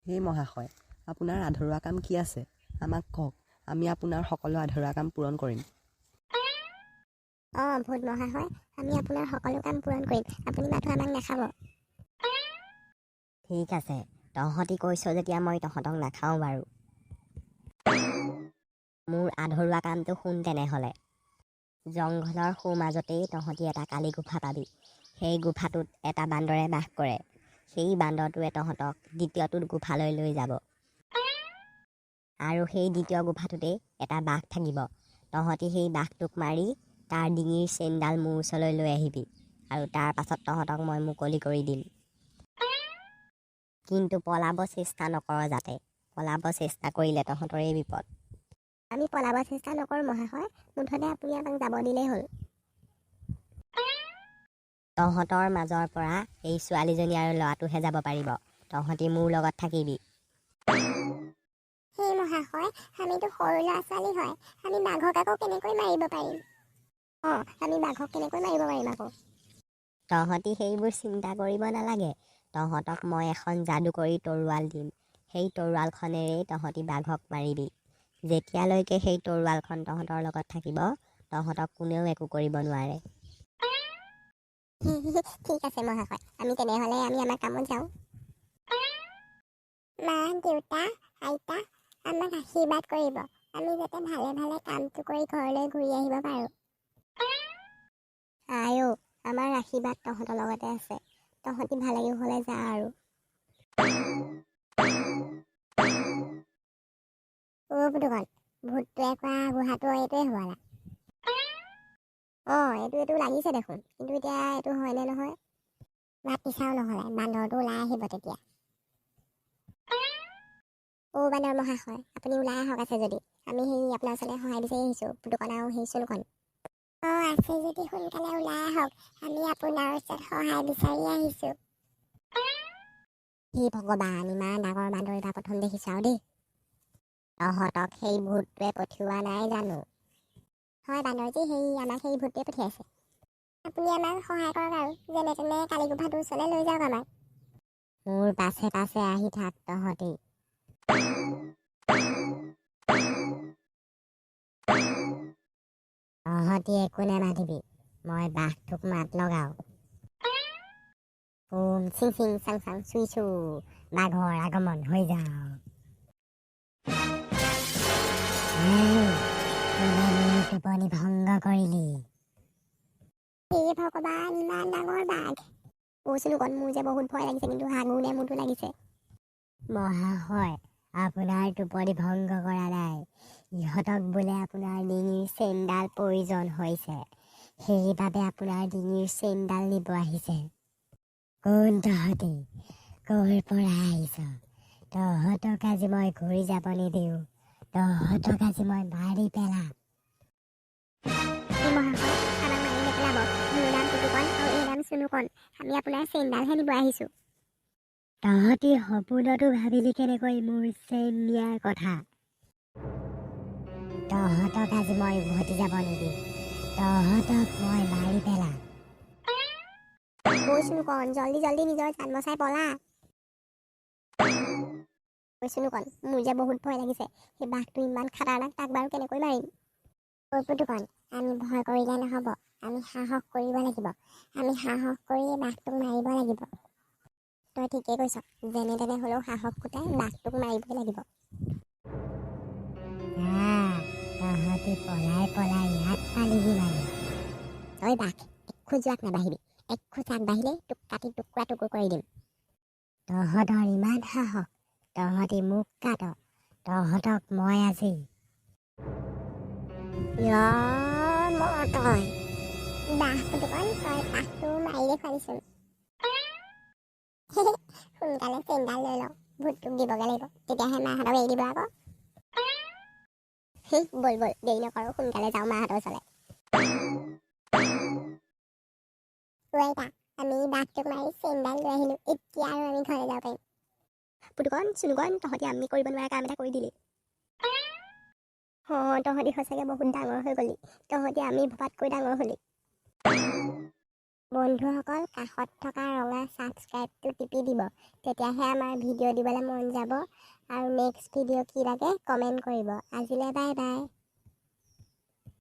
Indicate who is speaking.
Speaker 1: হে মহাশয়, আপোনাৰ আধৰুৱা কাম কি আছে? আমাক কওক, আমি আপোনাৰ সকলো আধৰুৱা কাম পূৰণ কৰিম।
Speaker 2: ভূত মহাশয়, আমি আপোনাৰ সকলো কাম পূৰণ কৰিম। আপুনি মাথো আমাক নাখাব।
Speaker 3: ঠিক আছে, তহঁতি কৈছ যেতিয়া মই তহঁতক নাখাওঁ বাৰু। মোৰ আধৰুৱা কামটো শুন তেনেহ'লে। জংঘলৰ সোঁমাজতেই তহঁতি এটা কালি গুফা পাবি। সেই গুফাটোত এটা বান্দৰে বাস কৰে। সেই বান্দৰটোৱে তহঁতক দ্বিতীয়টো গুফালৈ লৈ যাব। আৰু সেই দ্বিতীয় গুফাটোতেই এটা বাঘ থাকিব। তহঁতি সেই বাঘটোক মাৰি তাৰ ডিঙিৰ চেইনডাল মোৰ ওচৰলৈ লৈ আহিবি, আৰু তাৰ পাছত তহঁতক মই মুকলি কৰি দিম। কিন্তু পলাব চেষ্টা নকৰ যাতে। পলাব চেষ্টা কৰিলে তহঁতৰেই বিপদ।
Speaker 2: আমি পলাব চেষ্টা নকৰোঁ মহাশয়, মুঠতে আপুনি আমাক যাব দিলেই হ'ল।
Speaker 3: তহঁতৰ মাজৰ পৰা এই ছোৱালীজনী আৰু ল'ৰাটোহে যাব পাৰিব। তহঁতি মোৰ লগত থাকিবি।
Speaker 2: সেই মহাশয়, আমিতো সৰু ল'ৰা ছোৱালী হয়, আমি বাঘক আকৌ কেনেকৈ মাৰিব পাৰিম? আমি বাঘক কেনেকৈ মাৰিব পাৰিম আকৌ?
Speaker 3: তহঁতি সেইবোৰ চিন্তা কৰিব নালাগে। তহঁতক মই এখন যাদুকৰী তৰোৱাল দিম। সেই তৰোৱালখনেৰেই তহঁতি বাঘক মাৰিবি। যেতিয়ালৈকে সেই তৰোৱালখন তহঁতৰ লগত থাকিব, তহঁতক কোনেও একো কৰিব নোৱাৰে।
Speaker 2: ঠিক আছে মহাশয়, আমি তেনেহ'লে আমাৰ কামত যাওঁ। মা, দেউতা, আইতা, আমাক আশীৰ্বাদ কৰিব। আমি যাতে ভালে ভালে কামটো কৰি ঘৰলৈ ঘূৰি আহিব পাৰোঁ। আইও, আমাৰ আশীৰ্বাদ তহঁতৰ লগতে আছে। তহঁতি ভালে কুশলে যা আৰু। পুতুকণ, ভূতটোৱে কোৱা গুহাটো এইটোৱে হ'বলা। এইটো লাগিছে দেখোন, কিন্তু এতিয়া এইটো হয়নে নহয়? মাতি চাওঁ নহ'লে, বান্দৰটো ওলাই আহিব তেতিয়া। বান্দৰ মহাশয়, আপুনি ওলাই আহক আছে যদি। আমি আপোনাৰ ওচৰলৈ সহায় বিচাৰি আহিছোঁ, পুতুকণ আৰু চুনুকণ। আছে যদি সোনকালে ওলাই আহক, আমি আপোনাৰ ওচৰত সহায় বিচাৰি আহিছোঁ। হে ভগৱান, ইমান ডাঙৰ বান্দৰ এটা প্ৰথম দেখিছোঁ আৰু দেই। তহঁতক সেই ভূতটোৱে পঠিওৱা নাই জানো? হয় বান্দৰজী, আমাক সেই ভূতটোৱে পঠিয়াইছে। আপুনি আমাক সহায় কৰক আৰু, যেনে তেনে কালি গুফাটোৰ ওচৰলৈ লৈ যাওক আমাক। মোৰ পাছে পাছে আহি থাক তহঁতি। তহঁতি একো নেমাতিবি, মই বাঘটোক মাত লগাওঁ। চিং চিং চাং চাং চুই চু, বাঘৰ আগমন হৈ যাওক। টোপনি ভংগ কৰিলি। হে ভগৱান, ইমান ডাঙৰ বাঘ। চুনুকণ, মোৰ যে বহুত ভয় লাগিছে, কিন্তু হাগুনে মোৰতো লাগিছে। মহাশয়, আপোনাৰ টোপনি ভংগ কৰা নাই। ইহঁতক বোলে আপোনাৰ ডিঙিৰ চেইনডাল প্ৰয়োজন হৈছে, সেইবাবে আপোনাৰ ডিঙিৰ চেইনডাল নিব আহিছে। কোন তহঁতি? ক'ৰ পৰা আহিছ? তহঁতক আজি মই ঘূৰি যাব নিদিওঁ। তহঁতক আজি মই মাৰি পেলাম। মহাশয়, আমাক মাৰি নেপেলাব। মোৰ নাম পুতুকণ আৰু এই নাম চুনুকণ। আমি আপোনাৰ চেইনডালহে নিব আহিছোঁ। তহঁতি সপোনতো ভাবিলি কেনেকৈ মোৰ চেইন নিয়াৰ কথা? তহঁতক আজি মই উভতি যাব নিদিম। তহঁতক মই মাৰি পেলাম। চুনুকণ, জল্দি জল্দি নিজৰ জান বচাই পলা। চুনুকণ, মোৰ যে বহুত ভয় লাগিছে। সেই বাঘটো ইমান খাটাৰনাক, তাক বাৰু কেনেকৈ মাৰিম? পুতুকণ, আমি ভয় কৰিলে নহ'ব, আমি সাহস কৰিব লাগিব। আমি সাহস কৰি বাঘটোক মাৰিব লাগিব। তই ঠিকেই কৈছ, যেনে তেনে হ'লেও সাহস গোটাই বাঘটোক মাৰিবই লাগিব। তহঁতি পলাই পলাই ইয়াত পালিহি মানে। তই বাঘ, এখোজ যোৱাক নাবাঢ়িবি। এখোজ আগবাঢ়িলে তোক কাটি টুকুৰা টুকুৰ কৰি দিম। তহঁতৰ ইমান সাহস, তহঁতি মোক কাট। তহঁতক মই আজি তই বাঘ পুতুকণ, তই বাঘটো মাৰি দেখুৱালিচোন। সোনকালে চেইনডাল লৈ লওঁ, ভূতটোক দিবগে লাগিব, তেতিয়াহে মাহঁতক এৰি দিব আকৌ। বল বল, দেৰি নকৰোঁ, সোনকালে যাওঁ মাহঁতৰ ওচৰলৈ। আমি বাঘটোক মাৰি চেইনডাল লৈ আহিলোঁ, এতিয়া আৰু আমি ঘৰলৈ যাব পাৰিম। পুতুকণ, চুনুকণ, তহঁতি আমি কৰিব নোৱাৰা কাম এটা কৰি দিলি। তহঁতি সঁচাকৈ বহুত ডাঙৰ হৈ গ'লি। তহঁতি আমি ভবাতকৈ ডাঙৰ হ'লি। বন্ধুসকল কাষত থকা ৰঙা ছাবস্ক্ৰাইবটো টিপি দিব, তেতিয়াহে আমাৰ ভিডিঅ' দিবলৈ মন যাব আৰু নেক্সট ভিডিঅ' কি লাগে কমেণ্ট কৰিব। আজিলৈ বাই বাই।